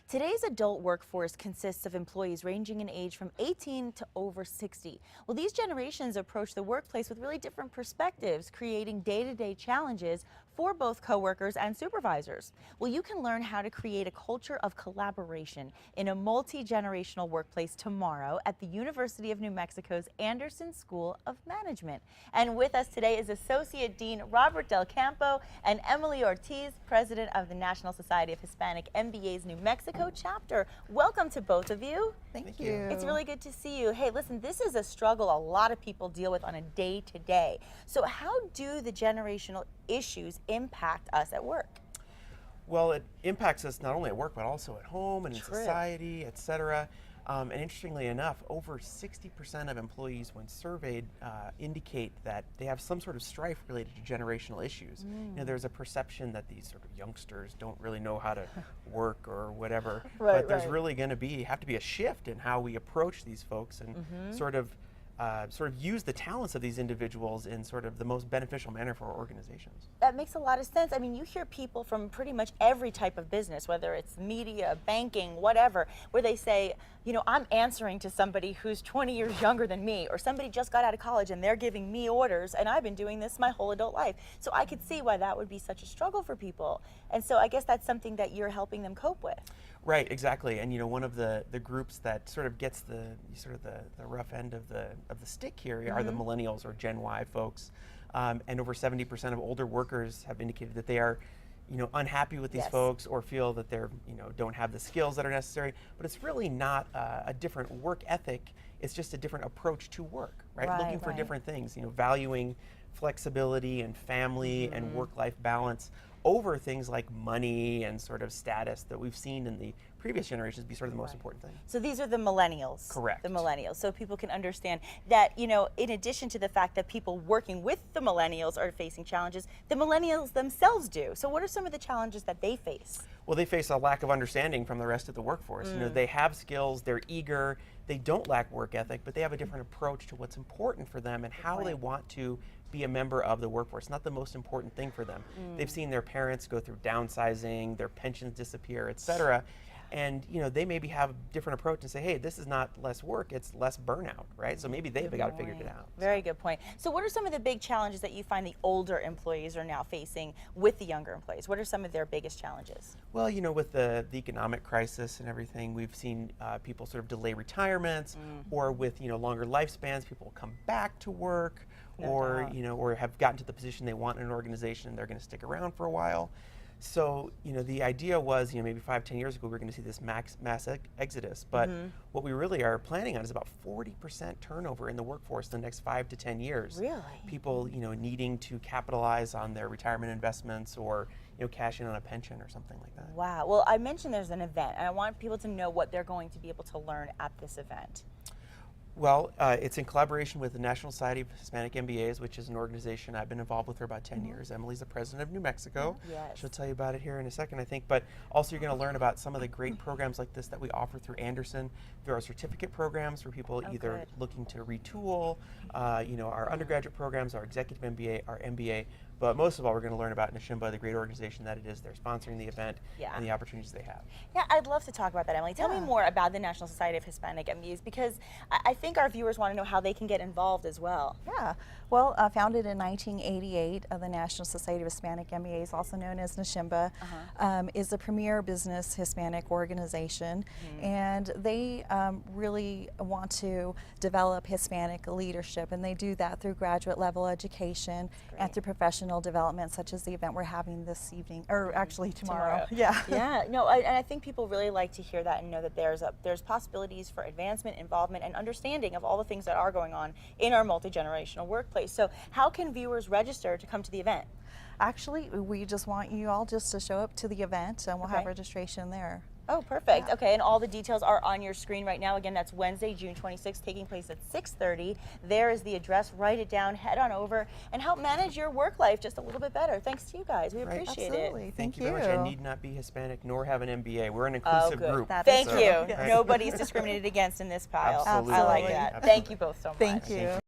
Today's adult workforce consists of employees ranging in age from 18 to over 60. Well, these generations approach the workplace with really different perspectives, creating day-to-day challenges for both coworkers and supervisors. Well, you can learn how to create a culture of collaboration in a multi-generational workplace tomorrow at the University of New Mexico's Anderson School of Management. And with us today is Associate Dean Robert Del-Campo and Emily Ortiz, President of the National Society of Hispanic MBA's New Mexico chapter. Welcome to both of you. Thank you. It's really good to see you. Hey, listen, this is a struggle a lot of people deal with on a day-to-day. So how do the generational issues impact us at work? Well, it impacts us not only at work, but also at home and in society, etc. And interestingly enough, over 60% of employees, when surveyed, indicate that they have some sort of strife related to generational issues. You know, there's a perception that these sort of youngsters don't really know how to work or whatever, but there's really going to have to be a shift in how we approach these folks and sort of use the talents of these individuals in sort of the most beneficial manner for our organizations. That makes a lot of sense. I mean, you hear people from pretty much every type of business, whether it's media, banking, whatever, where they say, you know, I'm answering to somebody who's 20 years younger than me, or somebody just got out of college and they're giving me orders, and I've been doing this my whole adult life. So I could see why that would be such a struggle for people. And so I guess that's something that you're helping them cope with. Right, exactly. And you know, one of the groups that sort of gets the rough end of the stick here are the Millennials or Gen Y folks. And over 70% of older workers have indicated that they are, you know, unhappy with these folks or feel that they're, you know, don't have the skills that are necessary. But it's really not a different work ethic. It's just a different approach to work, right? Looking for different things, you know, valuing flexibility and family and work-life balance over things like money and sort of status that we've seen in the previous generations be sort of the most important thing. So these are the millennials. Correct. The millennials. So people can understand that, you know, in addition to the fact that people working with the millennials are facing challenges, the millennials themselves do. So what are some of the challenges that they face? Well, they face a lack of understanding from the rest of the workforce. You know, they have skills, they're eager, they don't lack work ethic, but they have a different approach to what's important for them and how they want to be a member of the workforce. Not the most important thing for them. They've seen their parents go through downsizing, their pensions disappear, etc. And you know, they maybe have a different approach and say, hey, this is not less work, it's less burnout, right? So maybe they've got to figure it out. Very good point. So what are some of the big challenges that you find the older employees are now facing with the younger employees? What are some of their biggest challenges? Well, you know, with the economic crisis and everything, we've seen people sort of delay retirements, or with, you know, longer lifespans, people come back to work, you know, or have gotten to the position they want in an organization and they're going to stick around for a while. So, you know, the idea was, you know, maybe 5-10 years ago, we were going to see this mass exodus, but what we really are planning on is about 40% turnover in the workforce in the next 5 to 10 years. Really? People, you know, needing to capitalize on their retirement investments or, you know, cash in on a pension or something like that. Wow. Well, I mentioned there's an event, and I want people to know what they're going to be able to learn at this event. Well, it's in collaboration with the National Society of Hispanic MBAs, which is an organization I've been involved with for about 10 years. Emily's the president of New Mexico. She'll tell you about it here in a second, I think. But also you're going to learn about some of the great programs like this that we offer through Anderson. There are certificate programs for people either looking to retool, you know, our undergraduate programs, our executive MBA, our MBA. But most of all, we're going to learn about NSHMBA, the great organization that it is. They're sponsoring the event and the opportunities they have. Yeah, I'd love to talk about that, Emily. Tell me more about the National Society of Hispanic MBAs, because I think our viewers want to know how they can get involved as well. Yeah, well, founded in 1988, the National Society of Hispanic MBAs, also known as NSHMBA, is a premier business Hispanic organization, and they really want to develop Hispanic leadership, and they do that through graduate level education and through professional development, such as the event we're having this evening, or actually tomorrow. Yeah, no, and I think people really like to hear that and know that there's possibilities for advancement, involvement, and understanding of all the things that are going on in our multi-generational workplace. So how can viewers register to come to the event? Actually, we just want you all just to show up to the event, and we'll have registration there. Oh, perfect. Okay, and all the details are on your screen right now. Again, that's Wednesday, June 26th, taking place at 6:30. There is the address. Write it down, head on over, and help manage your work life just a little bit better. Thanks to you guys. We appreciate it. Thank you very much. I need not be Hispanic nor have an MBA. We're an inclusive group. Thank you. Nobody's discriminated against in this pile. Absolutely. I like that. Thank you both so much. Thank you.